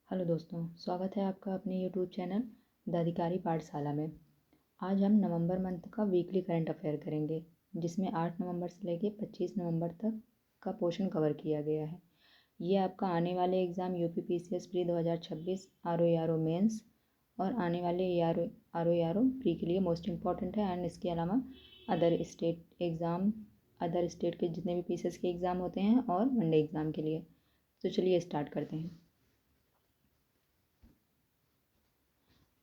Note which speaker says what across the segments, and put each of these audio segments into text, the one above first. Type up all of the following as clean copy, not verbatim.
Speaker 1: Hello दोस्तों, स्वागत है आपका अपने यूट्यूब चैनल द अधिकारी पाठशाला में। आज हम नवंबर मंथ का वीकली करंट अफेयर करेंगे, जिसमें 8 नवंबर से लेकर 25 नवंबर तक का पोर्शन कवर किया गया है। ये आपका आने वाले exam UPPCS pre 2026 RO mains और आने वाले आरओ प्री के लिए मोस्ट इम्पॉर्टेंट है। एंड इसके अलावा अदर स्टेट के जितने भी पीसीएस के एग्ज़ाम होते हैं और वनडे एग्ज़ाम के लिए। तो चलिए स्टार्ट करते हैं।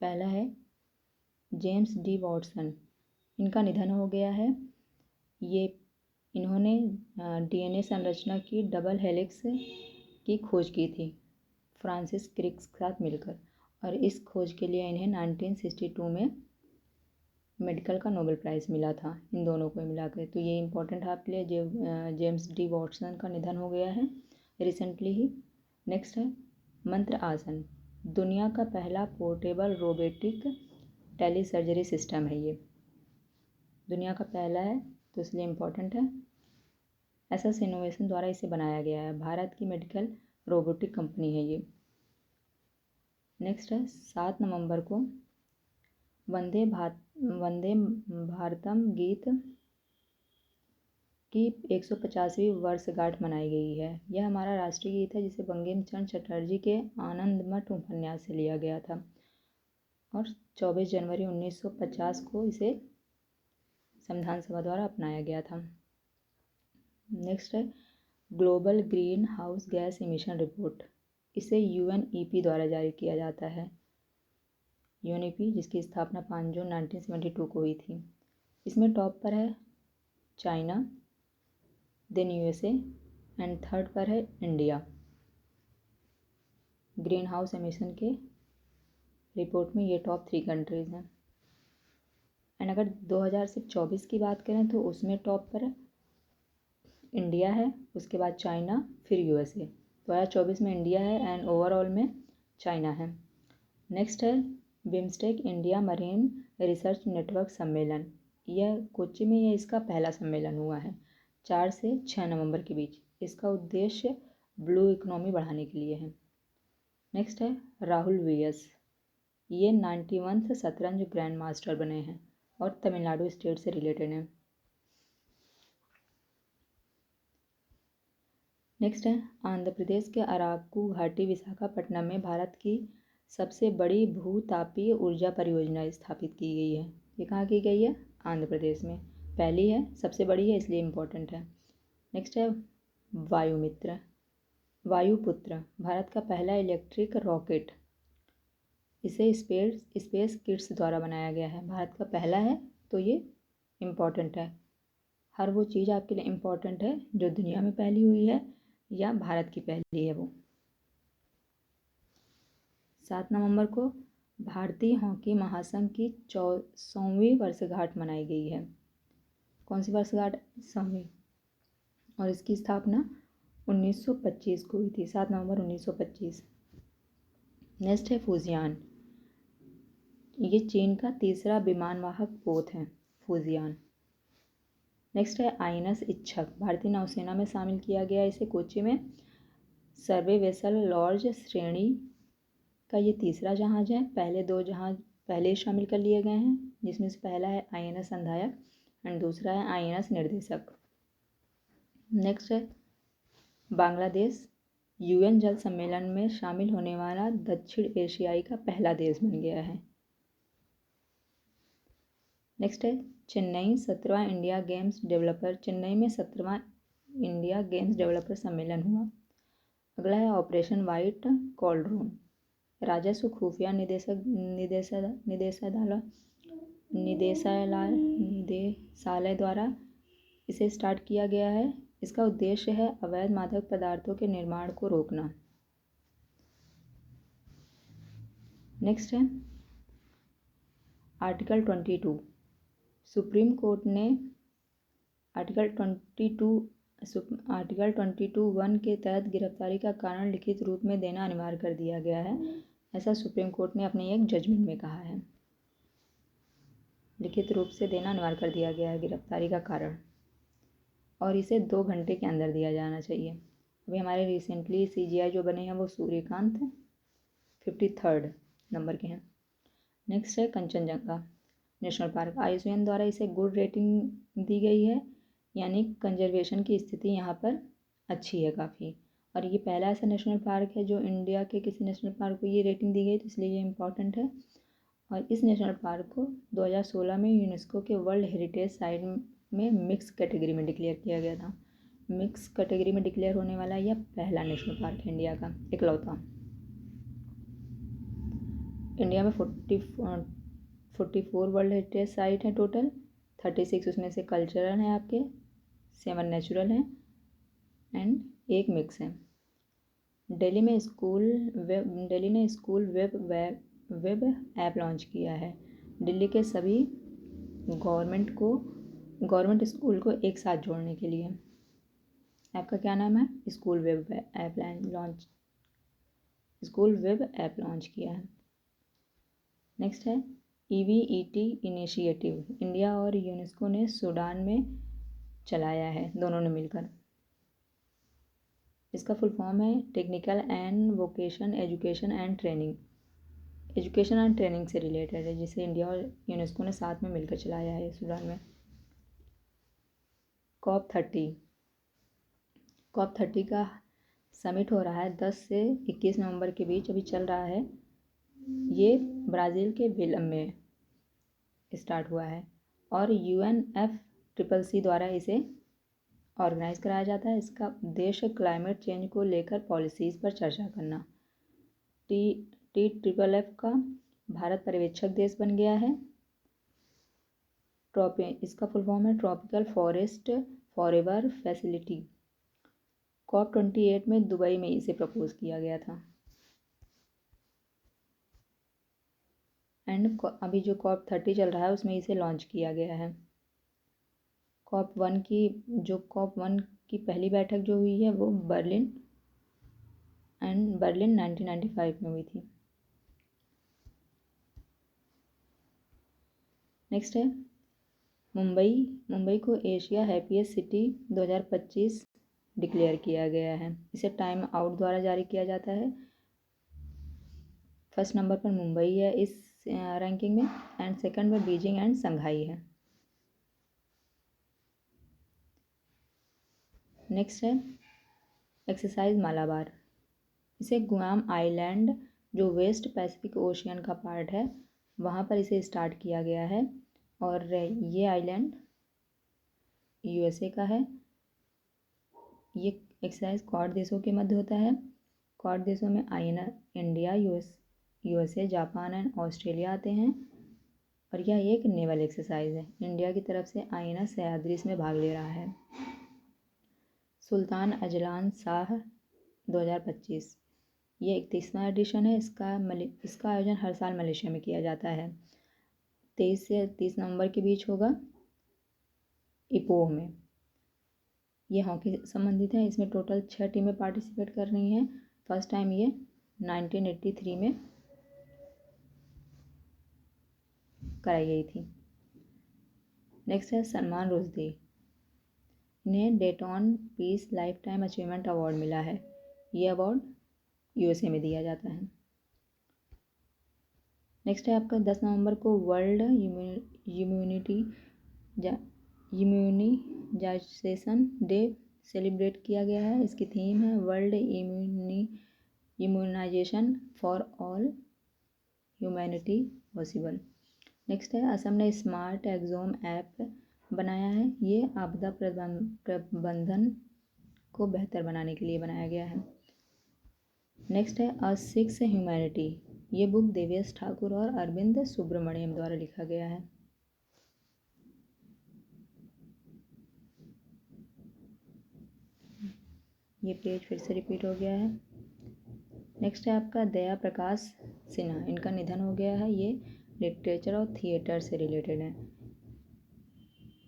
Speaker 1: पहला है जेम्स डी वॉटसन। इनका निधन हो गया है। इन्होंने डीएनए संरचना की डबल हेलिक्स की खोज की थी फ्रांसिस क्रिक के साथ मिलकर, और इस खोज के लिए इन्हें 1962 में मेडिकल का नोबेल प्राइज़ मिला था, इन दोनों को मिलाकर। तो ये इम्पोर्टेंट है आपके लिए। जेम्स डी वॉटसन का निधन हो गया है रिसेंटली ही। नेक्स्ट है मंत्र आसन। दुनिया का पहला portable robotic telesurgery system है। ये दुनिया का पहला है, तो इसलिए इम्पोर्टेंट है। एसएस इनोवेशन द्वारा इसे बनाया गया है। भारत की मेडिकल रोबोटिक कंपनी है ये। नेक्स्ट है 7 नवंबर को वंदे भारतम गीत की 150वीं वर्षगांठ मनाई गई है। यह हमारा राष्ट्रीय गीत है, जिसे बंकिम चंद्र चटर्जी के आनंदमठ उपन्यास से लिया गया था, और 24 जनवरी 1950 को इसे संविधान सभा द्वारा अपनाया गया था। नेक्स्ट है global green house gas emission report. इसे यूएनईपी द्वारा जारी किया जाता है। यूएनईपी जिसकी स्थापना 5 जून 1972 को हुई थी। इसमें टॉप पर है China, then USA and third पर है इंडिया ग्रीन हाउस एमिशन के रिपोर्ट में। ये टॉप 3 कंट्रीज़ हैं। एंड अगर 2024 की बात करें तो उसमें टॉप पर इंडिया है, उसके बाद चाइना, फिर यूएसए। 2024 में इंडिया है एंड ओवरऑल में चाइना है। नेक्स्ट है BIMSTEC India marine research network सम्मेलन। यह कोच्चि में इसका पहला सम्मेलन हुआ है 4 से 6 नवंबर के बीच। इसका उद्देश्य ब्लू इकोनॉमी बढ़ाने के लिए है। नेक्स्ट है राहुल वीएस। ये 91th शतरंज ग्रैंड मास्टर बने हैं और तमिलनाडु स्टेट से रिलेटेड हैं। नेक्स्ट है आंध्र प्रदेश के अराकू घाटी विशाखापट्टनम में भारत की सबसे बड़ी भूतापीय ऊर्जा परियोजना स्थापित की गई है। ये कहाँ की गई है? आंध्र प्रदेश में। पहली है, सबसे बड़ी है, इसलिए इम्पोर्टेंट है। नेक्स्ट है वायुपुत्र, भारत का पहला इलेक्ट्रिक रॉकेट। इसे स्पेस किड्स द्वारा बनाया गया है। भारत का पहला है, तो ये इम्पोर्टेंट है। हर वो चीज़ आपके लिए इम्पोर्टेंट है जो दुनिया में पहली हुई है या भारत की पहली है वो। 7 नवंबर को भारतीय हॉकी महासंघ की 100वीं वर्षगांठ मनाई गई है। कौन सी वर्षगांठ? 100वीं। और इसकी स्थापना 1925 को हुई थी, 7 नवंबर 1925। नेक्स्ट है फूजियान। ये चीन का तीसरा विमानवाहक पोत है, फूजियान। नेक्स्ट है आईएनएस इच्छक। भारतीय नौसेना में शामिल किया गया इसे कोच्चि में। सर्वे वेसल लॉर्ज श्रेणी का ये तीसरा जहाज़ है। पहले 2 जहाज़ पहले ही शामिल कर लिए गए हैं, जिसमें से पहला है आईएनएस संधायक एंड दूसरा है आईएनएस निर्देशक। नेक्स्ट है बांग्लादेश यूएन जल सम्मेलन में शामिल होने वाला दक्षिण एशियाई का पहला देश बन गया है। नेक्स्ट है चेन्नई 17वां इंडिया गेम्स डेवलपर। चेन्नई में 17वां इंडिया गेम्स डेवलपर सम्मेलन हुआ। अगला है ऑपरेशन वाइट कॉलड्रोन। राजस्व खुफिया निदेशालय द्वारा इसे स्टार्ट किया गया है। इसका उद्देश्य है अवैध मादक पदार्थों के निर्माण को रोकना। नेक्स्ट है आर्टिकल 22। सुप्रीम कोर्ट ने आर्टिकल 22(1) के तहत गिरफ्तारी का कारण लिखित रूप में देना अनिवार्य कर दिया गया है। ऐसा सुप्रीम कोर्ट ने अपने एक जजमेंट में कहा है। लिखित रूप से देना अनिवार्य कर दिया गया है गिरफ्तारी का कारण, और इसे 2 घंटे के अंदर दिया जाना चाहिए। अभी हमारे रिसेंटली सीजीआई जो बने हैं वो सूर्यकांत हैं। 53rd नंबर के हैं। नेक्स्ट है कंचनजंगा नेशनल पार्क। IUCN द्वारा इसे गुड रेटिंग दी गई है, यानी कंजर्वेशन की स्थिति यहाँ पर अच्छी है काफ़ी। और ये पहला ऐसा नेशनल पार्क है जो इंडिया के किसी नेशनल पार्क को ये रेटिंग दी गई, तो इसलिए ये इम्पॉर्टेंट है। और इस नेशनल पार्क को 2016 में यूनेस्को के वर्ल्ड हेरिटेज साइट में मिक्स कैटेगरी में डिक्लेयर किया गया था। मिक्स कैटेगरी में डिक्लेयर होने वाला यह पहला नेशनल पार्क है इंडिया का, इकलौता। इंडिया में 44 वर्ल्ड हेरिटेज साइट हैं टोटल। 36 उसमें से कल्चरल हैं आपके, 7 नेचुरल हैं एंड 1 मिक्स है। दिल्ली ने स्कूल वेब ऐप लॉन्च किया है। दिल्ली के सभी गवर्नमेंट स्कूल को एक साथ जोड़ने के लिए। ऐप का क्या नाम है? स्कूल वेब ऐप लॉन्च किया है। नेक्स्ट है EVET इनिशिएटिव। इंडिया और यूनेस्को ने सूडान में चलाया है, दोनों ने मिलकर। इसका फुल फॉर्म है technical and vocation education and training. Education and training से रिलेटेड है, जिसे इंडिया और यूनेस्को ने साथ में मिलकर चलाया है सूडान में। COP30 का समिट हो रहा है 10 से 21 नवंबर के बीच, अभी चल रहा है। ये ब्राज़ील के बेलम में स्टार्ट हुआ है और UNFCCC द्वारा इसे ऑर्गेनाइज कराया जाता है। इसका उद्देश्य क्लाइमेट चेंज को लेकर पॉलिसीज़ पर चर्चा करना। TFFF का भारत पर्यवेक्षक देश बन गया है। इसका फुल फॉर्म है tropical forest forever facility. COP28 में दुबई में इसे प्रपोज किया गया था। एंड अभी जो COP30 चल रहा है उसमें इसे लॉन्च किया गया है। COP1 की पहली बैठक जो हुई है वो बर्लिन 1995 में हुई थी। नेक्स्ट है मुंबई को एशिया हैप्पीएस्ट सिटी 2025 डिक्लेयर किया गया है। इसे टाइम आउट द्वारा जारी किया जाता है। फर्स्ट नंबर पर मुंबई है इस रैंकिंग में एंड सेकंड में बीजिंग एंड संघाई है। नेक्स्ट है एक्सरसाइज मालाबार। इसे गुआम आइलैंड जो वेस्ट पैसिफिक ओशियन का पार्ट है वहाँ पर इसे स्टार्ट किया गया है और ये आइलैंड USA का है। ये एक्सरसाइज क्वाड देशों के मध्य होता है। क्वाड देशों में India, USA, Japan and Australia आते हैं और यह एक नेवल एक्सरसाइज है। इंडिया की तरफ से INS सह्याद्री इसमें भाग ले रहा है। सुल्तान अजलान शाह 2025 ये 31वां एडिशन है। इसका आयोजन हर साल मलेशिया में किया जाता है। 23 से 30 नवंबर के बीच होगा इपोह में। ये हॉकी से संबंधित है। इसमें टोटल 6 टीमें पार्टिसिपेट कर रही हैं। फर्स्ट टाइम ये 1983 में कराई गई थी। नेक्स्ट है सलमान रुश्दी। इन्हें Dayton peace lifetime achievement award मिला है। ये अवार्ड USA में दिया जाता है। नेक्स्ट है आपका 10 नवंबर को वर्ल्ड इम्यूनाइजेशन डे सेलिब्रेट किया गया है। इसकी थीम है world immunisation for all humanity possible. Next है असम ने स्मार्ट एक्सोम ऐप बनाया है। ये आपदा प्रबंधन को बेहतर बनाने के लिए बनाया गया है। नेक्स्ट है अ सिक्स ह्यूमैनिटी। ये बुक देवेश ठाकुर और अरविंद सुब्रमण्यम द्वारा लिखा गया है। ये पेज फिर से रिपीट हो गया है। नेक्स्ट है आपका दया प्रकाश सिन्हा। इनका निधन हो गया है। ये लिटरेचर और थिएटर से रिलेटेड है।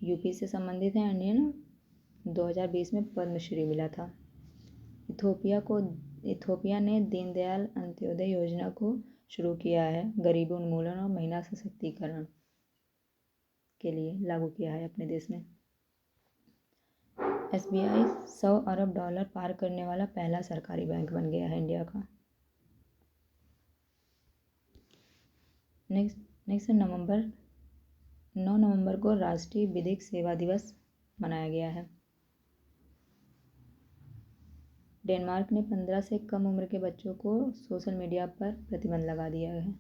Speaker 1: UP से संबंधित है। इंडियन 2020 में पद्मश्री मिला था। इथोपिया ने दीनदयाल अंत्योदय योजना को शुरू किया है। गरीबी उन्मूलन और महिला सशक्तिकरण के लिए लागू किया है अपने देश में। SBI $100 अरब पार करने वाला पहला सरकारी बैंक बन गया है इंडिया का। नेक्स्ट 9 नवंबर को राष्ट्रीय विधिक सेवा दिवस मनाया गया है। डेनमार्क ने 15 से कम उम्र के बच्चों को सोशल मीडिया पर प्रतिबंध लगा दिया है।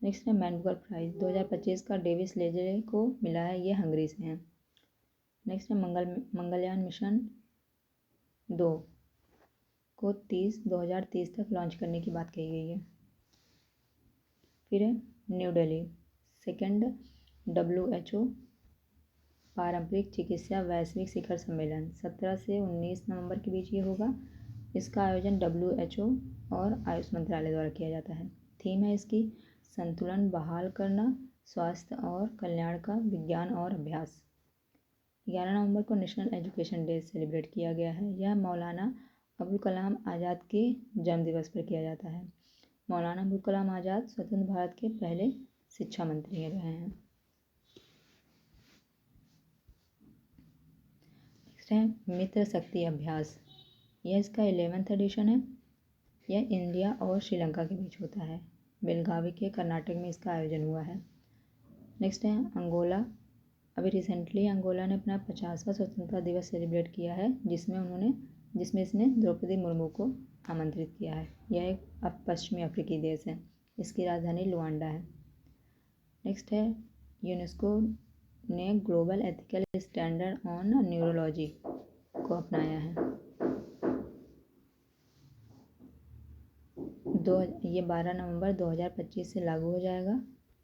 Speaker 1: नेक्स्ट है मैन बुकर प्राइज़ 2025 का डेविस लेजरे को मिला है, ये हंगरी से हैं। नेक्स्ट है मंगलयान मिशन 2 को 2030 तक लॉन्च करने की बात कही गई है। फिर है न्यू दिल्ली 2nd WHO पारंपरिक चिकित्सा वैश्विक शिखर सम्मेलन 17 से 19 नवंबर के बीच ये होगा। इसका आयोजन WHO और आयुष मंत्रालय द्वारा किया जाता है। थीम है इसकी संतुलन बहाल करना, स्वास्थ्य और कल्याण का विज्ञान और अभ्यास। 11 नवंबर को नेशनल एजुकेशन डे सेलिब्रेट किया गया है। यह मौलाना अबुल कलाम आज़ाद के जन्म दिवस पर किया जाता है। मौलाना अबुल कलाम आज़ाद स्वतंत्र भारत के पहले शिक्षा मंत्री रहे हैं। नेक्स्ट है मित्र शक्ति अभ्यास, यह इसका 11th एडिशन है। यह इंडिया और श्रीलंका के बीच होता है। बेलगावी के कर्नाटक में इसका आयोजन हुआ है। नेक्स्ट है अंगोला, अभी रिसेंटली अंगोला ने अपना 50वां स्वतंत्रता दिवस सेलिब्रेट किया है, जिसमें इसने द्रौपदी मुर्मू को आमंत्रित किया है। यह एक पश्चिमी अफ्रीकी देश है। इसकी राजधानी लुआंडा है। नेक्स्ट है यूनेस्को ने global ethical standard on neurology को अपनाया है। ये 12 नवंबर 2025 से लागू हो जाएगा।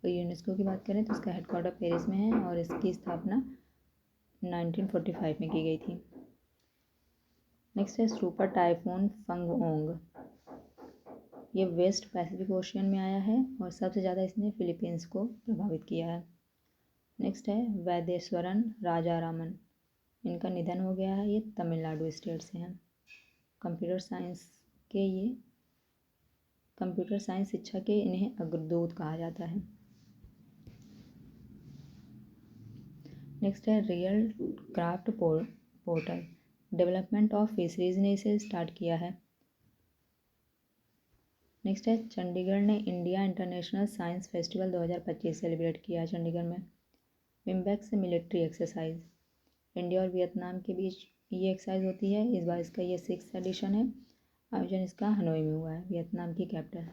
Speaker 1: और यूनेस्को की बात करें तो इसका हेडक्वार्टर पेरिस में है और इसकी स्थापना 1945 में की गई थी। नेक्स्ट है सुपर टाइफून फंगओंग, ये वेस्ट पैसिफिक ओशियन में आया है और सबसे ज़्यादा इसने फिलीपींस को प्रभावित किया है। नेक्स्ट है वैदेश्वरन राजारामन, इनका निधन हो गया है। ये तमिलनाडु स्टेट से हैं। कंप्यूटर साइंस शिक्षा के इन्हें अग्रदूत कहा जाता है। नेक्स्ट है real craft portal, development of fisheries ने इसे स्टार्ट किया है। नेक्स्ट है चंडीगढ़ ने India international science festival 2025 celebrate किया है चंडीगढ़ में। विम्बैक्स मिलिट्री एक्सरसाइज, इंडिया और वियतनाम के बीच ये एक्सरसाइज होती है। इस बार इसका ये 6th एडिशन है। आयोजन इसका हनोई में हुआ है, वियतनाम की कैपिटल।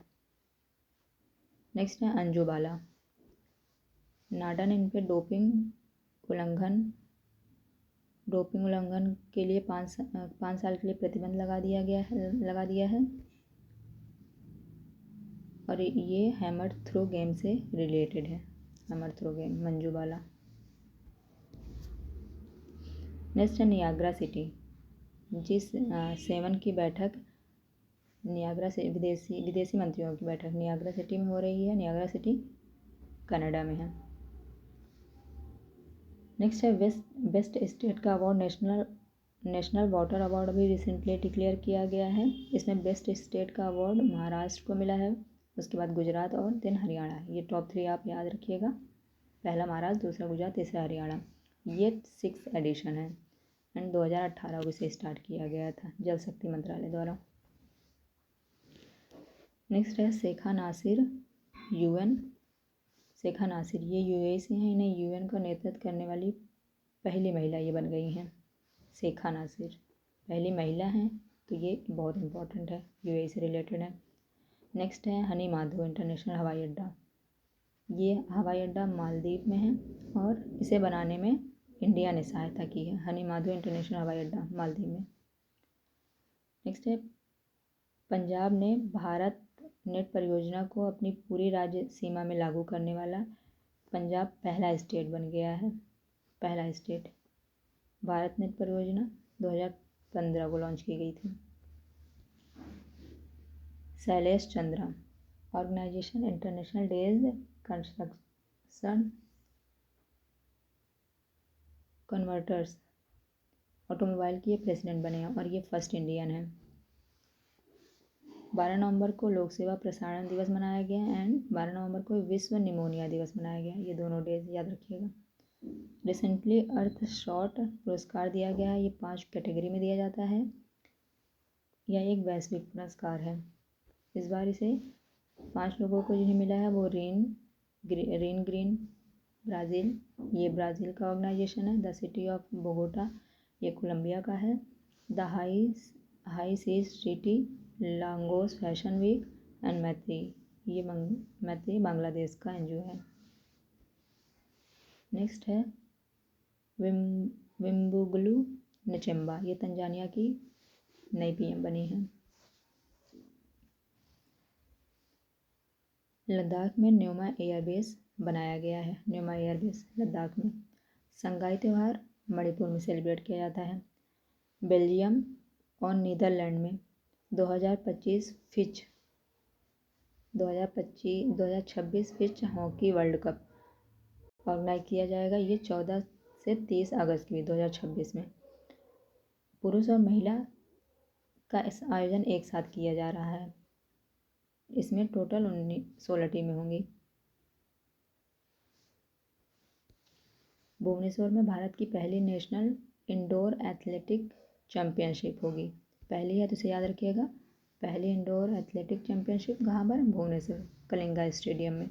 Speaker 1: नेक्स्ट है अंजू बाला, नाडा ने इन पर डोपिंग उल्लंघन के लिए 5 साल के लिए प्रतिबंध लगा दिया है। और ये हैमर थ्रो गेम से रिलेटेड है। हैमर थ्रो गेम मंजू बाला। नेक्स्ट है नियाग्रा सिटी, G7 की बैठक नियाग्रा से विदेशी मंत्रियों की बैठक नियाग्रा सिटी में हो रही है। नियाग्रा सिटी कनाडा में है। नेक्स्ट है बेस्ट स्टेट का अवार्ड नेशनल वाटर अवार्ड अभी रिसेंटली डिक्लेयर किया गया है। इसमें बेस्ट स्टेट का अवार्ड महाराष्ट्र को मिला है, उसके बाद गुजरात और देन हरियाणा। ये टॉप 3 आप याद रखिएगा, पहला महाराष्ट्र, दूसरा गुजरात, तीसरा हरियाणा। ये 6th एडिशन है एंड 2018 को इसे स्टार्ट किया गया था जल शक्ति मंत्रालय द्वारा। नेक्स्ट है शेखा नासिर शेखा नासिर, ये यूएई से हैं। इन्हें यूएन का नेतृत्व करने वाली पहली महिला ये बन गई हैं। शेखा नासिर पहली महिला हैं, तो ये बहुत इम्पोर्टेंट है, यूएई से रिलेटेड है। नेक्स्ट है हनी माधव इंटरनेशनल हवाई अड्डा, ये हवाई अड्डा मालदीव में है और इसे बनाने में इंडिया ने सहायता की है। हनी माधव इंटरनेशनल हवाई अड्डा मालदीव में। नेक्स्ट है पंजाब ने भारत नेट परियोजना को अपनी पूरी राज्य सीमा में लागू करने वाला पंजाब पहला स्टेट बन गया है। पहला स्टेट भारत नेट परियोजना 2015 को लॉन्च की गई थी। Shailesh Chandra, organisation international days construction converters automobile की ये प्रेसिडेंट बने हैं और ये फर्स्ट इंडियन है। 12 नवंबर को लोक सेवा प्रसारण दिवस मनाया गया एंड 12 नवंबर को विश्व निमोनिया दिवस मनाया गया। ये दोनों डेज याद रखिएगा। रिसेंटली अर्थ शॉट पुरस्कार दिया गया है। ये 5 कैटेगरी में दिया जाता है। यह एक वैश्विक पुरस्कार है। इस बार इसे 5 लोगों को जिन्हें मिला है वो रीन ग्रीन ब्राज़ील, ये ब्राज़ील का ऑर्गेनाइजेशन है। द सिटी ऑफ बोगोटा, ये कोलंबिया का है। The high seas city, Lagos fashion week and Maitri, ये मैत्री बांग्लादेश का एनजीओ है। नेक्स्ट है विम्बुगलू नचेम्बा, ये तंजानिया की नई पीएम बनी है। लद्दाख में न्योमा एयरबेस बनाया गया है, न्योमा एयरबेस लद्दाख में। संगाई त्यौहार मणिपुर में सेलिब्रेट किया जाता है। बेल्जियम और नीदरलैंड में 2026 FIH hockey world cup organise किया जाएगा। ये 14 से 30 अगस्त की 2026 में। पुरुष और महिला का इस आयोजन एक साथ किया जा रहा है। इसमें टोटल 16 टीमें होंगी। भुवनेश्वर में भारत की पहली नेशनल इंडोर एथलेटिक चैंपियनशिप होगी। पहली है तो इसे याद रखिएगा, पहली इंडोर एथलेटिक चैंपियनशिप कहाँ पर? भुवनेश्वर कलिंगा स्टेडियम में।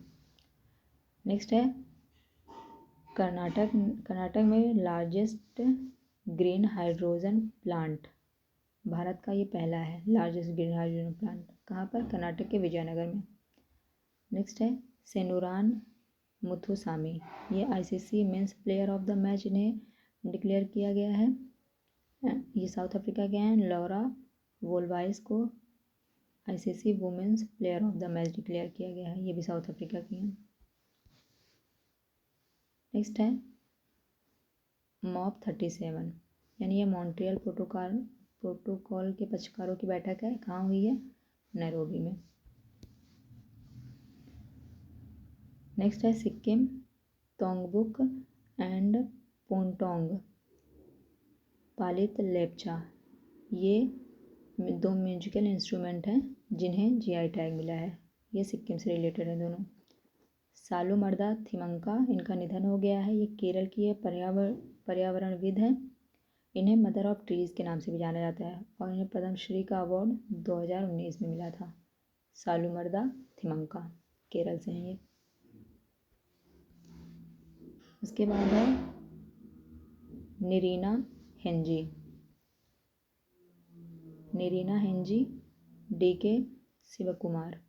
Speaker 1: नेक्स्ट है कर्नाटक में largest green hydrogen plant, Bharat का ये पहला है लार्जेस्ट ग्रीन हाइड्रोजन प्लांट। कहाँ पर? कर्नाटक के विजयनगर में। नेक्स्ट है सेनुरान मुथुसामी, ये ICC men's player of the match इन्हें डिक्लेयर किया गया है। ये साउथ अफ्रीका के हैं। लॉरा वोल्वाइस को ICC women's player of the match declare किया गया है, ये भी साउथ अफ्रीका की हैं। नेक्स्ट है मॉप 37, यानी ये मॉन्ट्रियल प्रोटोकॉल के पक्षकारों की बैठक है। कहाँ हुई है? नैरोबी में। नेक्स्ट है सिक्किम तोंगबुक एंड पोंटोंग पालित लेप्चा, ये 2 म्यूजिकल इंस्ट्रूमेंट हैं जिन्हें जीआई टैग मिला है। ये सिक्किम से रिलेटेड है दोनों। सालुमर्दा थिमंका, इनका निधन हो गया है। ये केरल की पर्यावरणविद हैं। इन्हें मदर ऑफ ट्रीज़ के नाम से भी जाना जाता है और इन्हें पद्मश्री का अवार्ड 2019 में मिला था। सालुमर्दा थिमंका केरल से हैं ये। उसके बाद है निरीना हेंजी डीके शिवकुमार।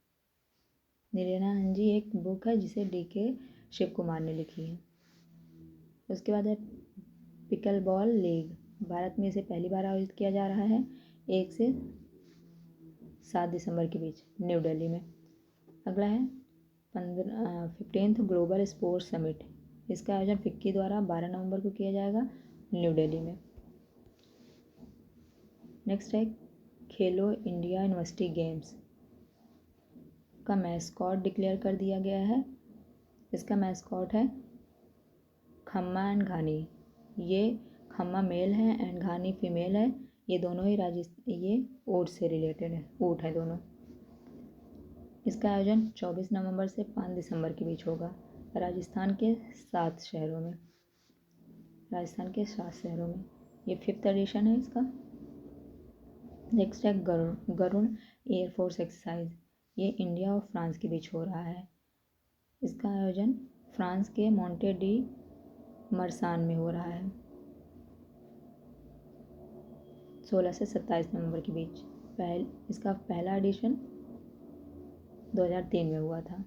Speaker 1: निरीना हेंजी एक बुक है जिसे डीके शिवकुमार ने लिखी है। उसके बाद है पिकल बॉल लीग, भारत में इसे पहली बार आयोजित किया जा रहा है 1 से 7 दिसंबर के बीच न्यू दिल्ली में। अगला है 15th ग्लोबल स्पोर्ट्स समिट, इसका आयोजन फिक्की द्वारा 12 नवंबर को किया जाएगा न्यू दिल्ली में। नेक्स्ट है खेलो इंडिया यूनिवर्सिटी गेम्स का मैस्कॉट डिक्लेयर कर दिया गया है। इसका मैस्कॉट है खम्मा एंड घानी। ये खम्मा मेल है एंड घानी फीमेल है। ये दोनों ही ये ऊँट से रिलेटेड है, ऊँट है दोनों। इसका आयोजन 24 नवंबर से 5 दिसंबर के बीच होगा राजस्थान के 7 शहरों में। ये 5th एडिशन है इसका। नेक्स्ट है गरुण एयरफोर्स एक्सरसाइज, ये इंडिया और फ्रांस के बीच हो रहा है। इसका आयोजन फ्रांस के मोंटे डी मरसान में हो रहा है 16 से 27 नवंबर के बीच। इसका पहला एडिशन 2003 में हुआ था।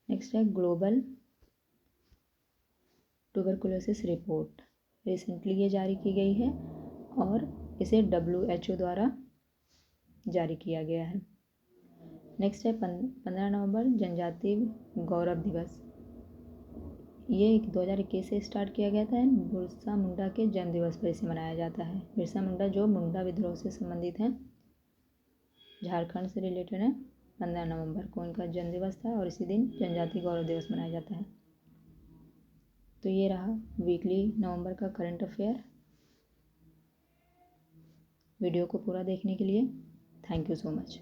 Speaker 1: नेक्स्ट है ग्लोबल ट्यूबरकुलोसिस रिपोर्ट, रिसेंटली ये जारी की गई है और इसे WHO द्वारा जारी किया गया है। नेक्स्ट है 15 नवंबर जनजातीय गौरव दिवस, ये 2021 से स्टार्ट किया गया था। बिरसा मुंडा के जन्म दिवस पर इसे मनाया जाता है। बिरसा मुंडा जो मुंडा विद्रोह से संबंधित हैं, झारखंड से रिलेटेड है। 15 नवंबर को इनका जन्म दिवस था और इसी दिन जनजातीय गौरव दिवस मनाया जाता है। तो ये रहा वीकली नवंबर का करंट अफेयर। वीडियो को पूरा देखने के लिए थैंक यू सो मच।